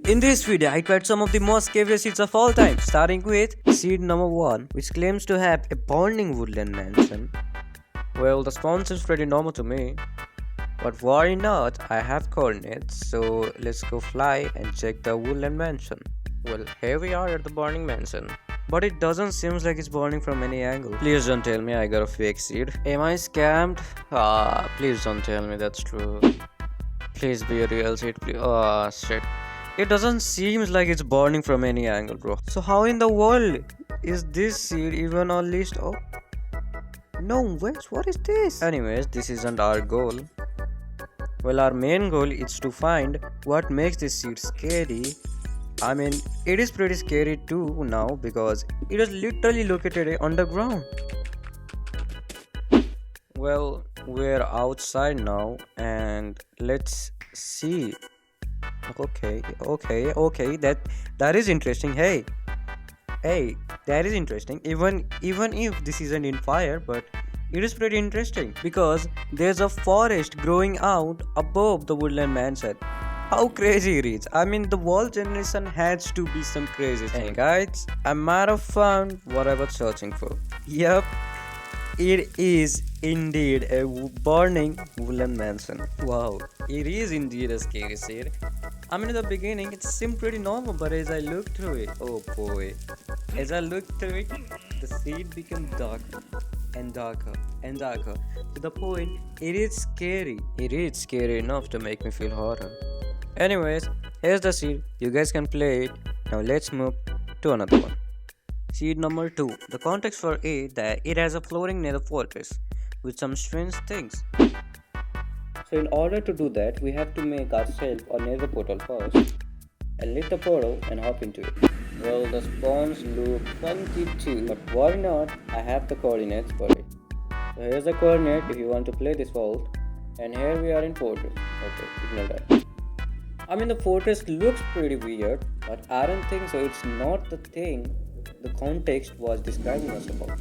In this video, I tried some of the most scariest seeds of all time, starting with seed number 1, which claims to have a bonding woodland mansion. Well, the spawn seems pretty normal to me, but why not? I have coordinates, so let's go fly and check the woodland mansion. Well, here we are at the burning mansion. But it doesn't seem like it's burning from any angle. Please don't tell me I got a fake seed. Am I scammed? Please don't tell me that's true. Please be a real seed, please. Shit. It doesn't seem like it's burning from any angle, bro. So how in the world is this seed even on list? Oh, no, wait, what is this? Anyways, this isn't our goal. Well, our main goal is to find what makes this seed scary. I mean, it is pretty scary too now because it is literally located underground. Well, we're outside now and let's see. Okay, that is interesting. Hey, that is interesting. Even if this isn't in fire, but it is pretty interesting because there's a forest growing out above the woodland mansion. How crazy it is! I mean, the wall generation has to be some crazy thing. And guys, I might have found what I was searching for. Yep, it is indeed a burning woodland mansion. Wow, it is indeed a scary seed. I mean, in the beginning, it seemed pretty normal, but as I looked through it, oh boy, as I looked through it, the seed became darker and darker and darker to the point it is scary. It is scary enough to make me feel horror. Anyways, here's the seed. You guys can play it. Now let's move to another one. Seed number 2. The context for it that it has a floating nether fortress with some strange things. So in order to do that, we have to make ourselves a nether portal first and lit the portal and hop into it. Well, the spawns look funky too, but why not? I have the coordinates for it. So here's the coordinate if you want to play this vault, and here we are in fortress. Okay, ignore that. I mean, the fortress looks pretty weird, but I don't think so. It's not the thing the context was describing us about.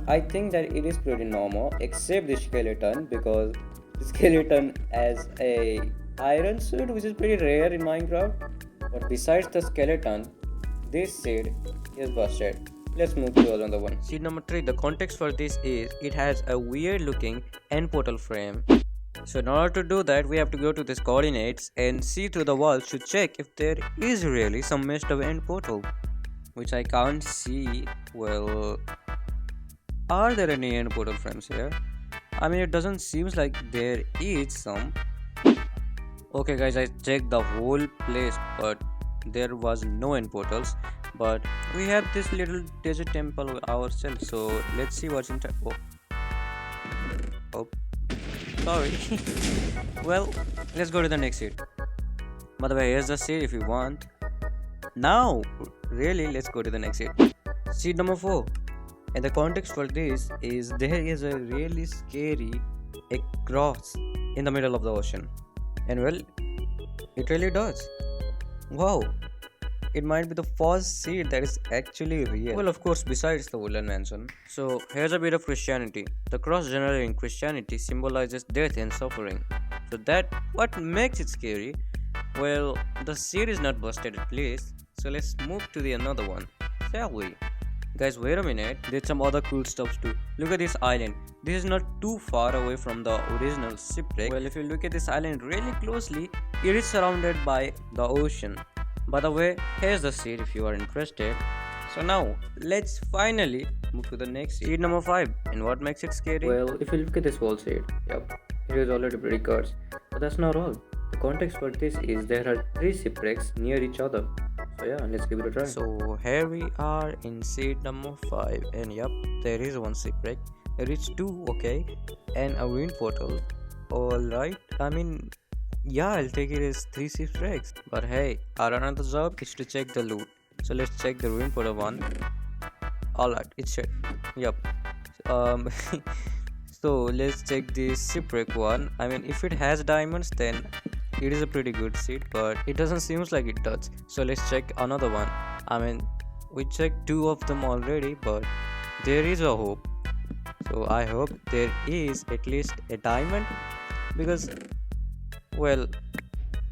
I think that it is pretty normal, except the skeleton, because the skeleton has a iron suit, which is pretty rare in Minecraft. But besides the skeleton, this seed is busted. Let's move to another one. Seed number 3. The context for this is it has a weird looking end portal frame. So in order to do that, we have to go to these coordinates and see through the walls to check if there is really some messed up end portal, which I can't see. Well, are there any end portal frames here? I mean, it doesn't seem like there is some. Okay guys, I checked the whole place, but there was no end portals. But we have this little desert temple ourselves, so let's see what's in oh, sorry. Well, let's go to the next seed. By the way, here's the seed if you want. Now, really, let's go to the next seed. Seed number 4. And the context for this is there is a really scary cross in the middle of the ocean. And well, it really does. Wow, it might be the first seed that is actually real. Well, of course, besides the woodland mansion. So here's a bit of Christianity. The cross generally in Christianity symbolizes death and suffering. So that what makes it scary? Well, the seed is not busted at least. So let's move to the another one, shall we? Guys, wait a minute, there's some other cool stuff too. Look at this island. This is not too far away from the original shipwreck. Well, if you look at this island really closely, it is surrounded by the ocean. By the way, here's the seed if you are interested. So now, let's finally move to the next seed number 5. And what makes it scary? Well, if you look at this wall seed, yep, it is already pretty cursed. But that's not all. The context for this is there are 3 shipwrecks near each other. So yeah, let's give it a try. So here we are in seed number 5, and yep, there is one shipwreck. There is 2, okay, and a ruin portal. Alright, I mean, yeah, I'll take it as 3 shipwrecks. But hey, our another job is to check the loot. So let's check the ruin portal one. Alright, it's shit. Yep. So let's check the shipwreck one. I mean, if it has diamonds, then it is a pretty good seed, but it doesn't seem like it does. So let's check another one. I mean, we checked 2 of them already, but there is a hope. So I hope there is at least a diamond, because, well,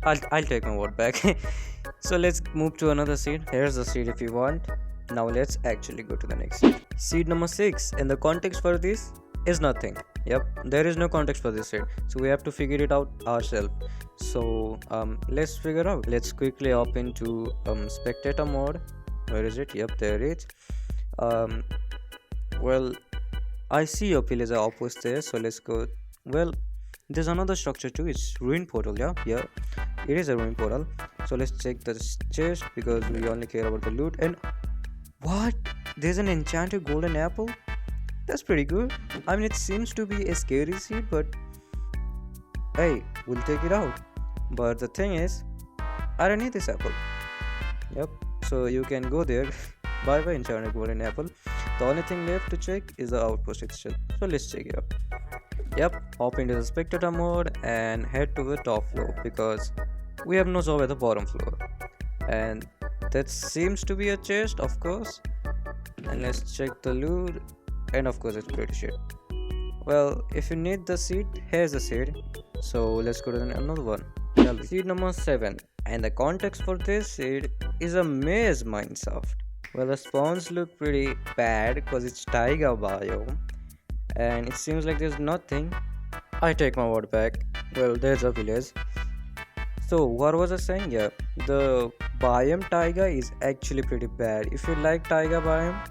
I'll take my word back. So let's move to another seed. Here's the seed if you want. Now let's actually go to the next seed. Seed number 6, and the context for this is nothing. Yep, there is no context for this seed, so we have to figure it out ourselves. So let's figure out. Let's quickly hop into spectator mode. Where is it? Yep, there it is. Um, well, I see your villager outpost there, so let's go. Well, there's another structure too. It's ruin portal. Yeah, it is a ruin portal. So let's check the chest because we only care about the loot. And what? There's an enchanted golden apple. That's pretty good. I mean, it seems to be a scary seed, but hey, we'll take it out. But the thing is, I don't need this apple. Yep. So you can go there. Bye bye, enchanted golden apple. The only thing left to check is the outpost itself. So let's check it out. Yep, hop into the spectator mode and head to the top floor because we have no job at the bottom floor. And that seems to be a chest, of course. And let's check the loot. And of course, it's pretty shit. Well, if you need the seed, here's the seed. So let's go to another one. Seed number 7. And the context for this seed is a maze mineshaft. Well, the spawns look pretty bad because it's taiga biome. And it seems like there's nothing. I take my word back. Well, there's a village. So what was I saying? Yeah, the biome taiga is actually pretty bad. If you like taiga biome,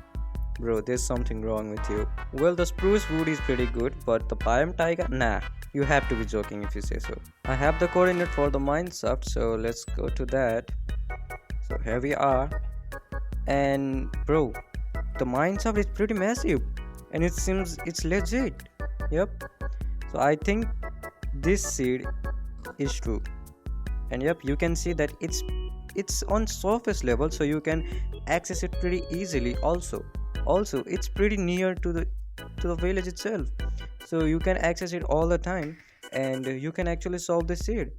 bro, there's something wrong with you. Well, the spruce wood is pretty good, but the biome taiga, nah. You have to be joking if you say so. I have the coordinate for the mineshaft, so let's go to that. So here we are. And bro, the mineshaft is pretty massive. And it seems it's legit. Yep. So I think this seed is true. And yep, you can see that it's on surface level, so you can access it pretty easily. Also it's pretty near to the village itself, so you can access it all the time, and you can actually solve the seed.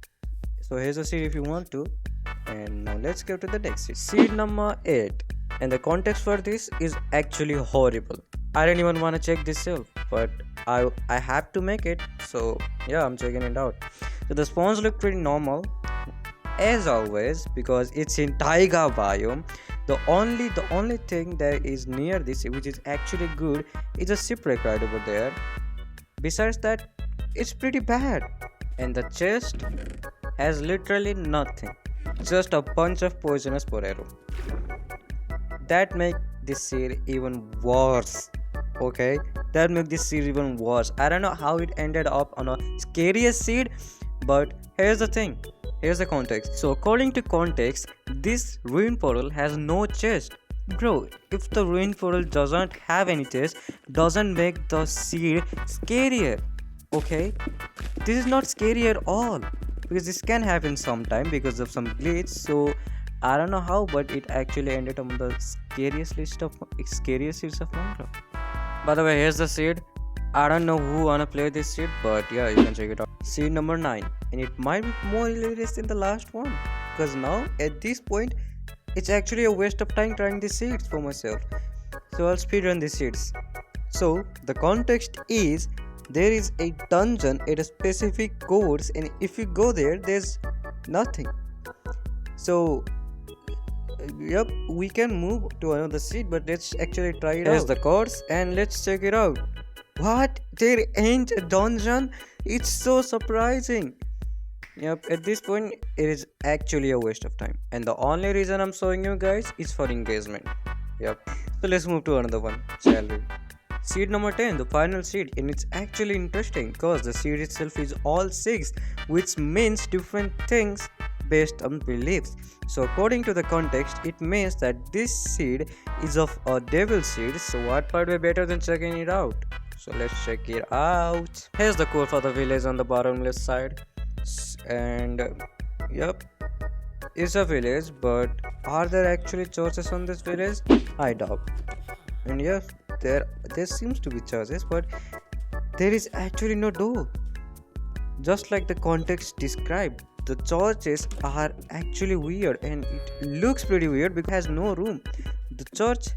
So here's a seed if you want to. And now let's go to the next seed. Seed number 8, and the context for this is actually horrible. I don't even want to check this self, but I have to make it, so yeah, I'm checking it out. So the spawns look pretty normal as always because it's in taiga biome. The only thing that is near this, which is actually good, is a shipwreck right over there. Besides that, it's pretty bad. And the chest has literally nothing, just a bunch of poisonous porero. That make this seed even worse. Okay, that make this seed even worse. I don't know how it ended up on a scariest seed, but here's the thing. Here's the context. So according to context, this ruin portal has no chest. Bro, if the ruin portal doesn't have any chest, doesn't make the seed scarier. Okay, this is not scary at all because this can happen sometime because of some glitch. So I don't know how, but it actually ended on the scariest seeds of Minecraft. By the way, here's the seed. I don't know who wanna play this seed, but yeah, you can check it out. Seed number 9, and it might be more hilarious than the last one, because now at this point, it's actually a waste of time trying these seeds for myself. So I'll speedrun these seeds. So the context is there is a dungeon at a specific course, and if you go there, there's nothing. So yep, we can move to another seed, but let's actually try it out. Here's the course, and let's check it out. What? There ain't a dungeon? It's so surprising. Yep, at this point, it is actually a waste of time. And the only reason I'm showing you guys is for engagement. Yep. So let's move to another one, shall we? Seed number 10, the final seed, and it's actually interesting because the seed itself is all 6, which means different things based on beliefs. So according to the context, it means that this seed is of a devil seed. So what part way better than checking it out? So let's check it out. Here's the code for the village on the bottom left side. And yep, it's a village, but are there actually churches on this village? I doubt. And yes, there seems to be churches, but there is actually no door. Just like the context described, the churches are actually weird, and it looks pretty weird because it has no room. The church,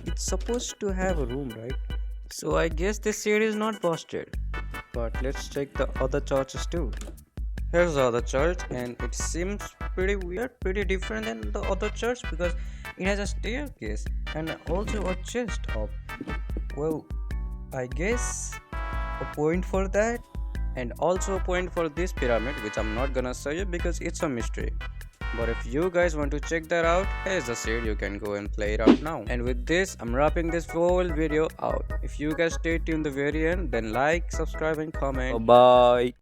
it's supposed to have a room, right? So I guess this seed is not busted. But let's check the other churches too. Here's the other church, and it seems pretty weird, pretty different than the other church because it has a staircase and also a chest of. Well, I guess a point for that, and also a point for this pyramid, which I'm not gonna show you because it's a mystery. But if you guys want to check that out, here's the seed, you can go and play it out now. And with this, I'm wrapping this whole video out. If you guys stay tuned the very end, then like, subscribe and comment. Bye.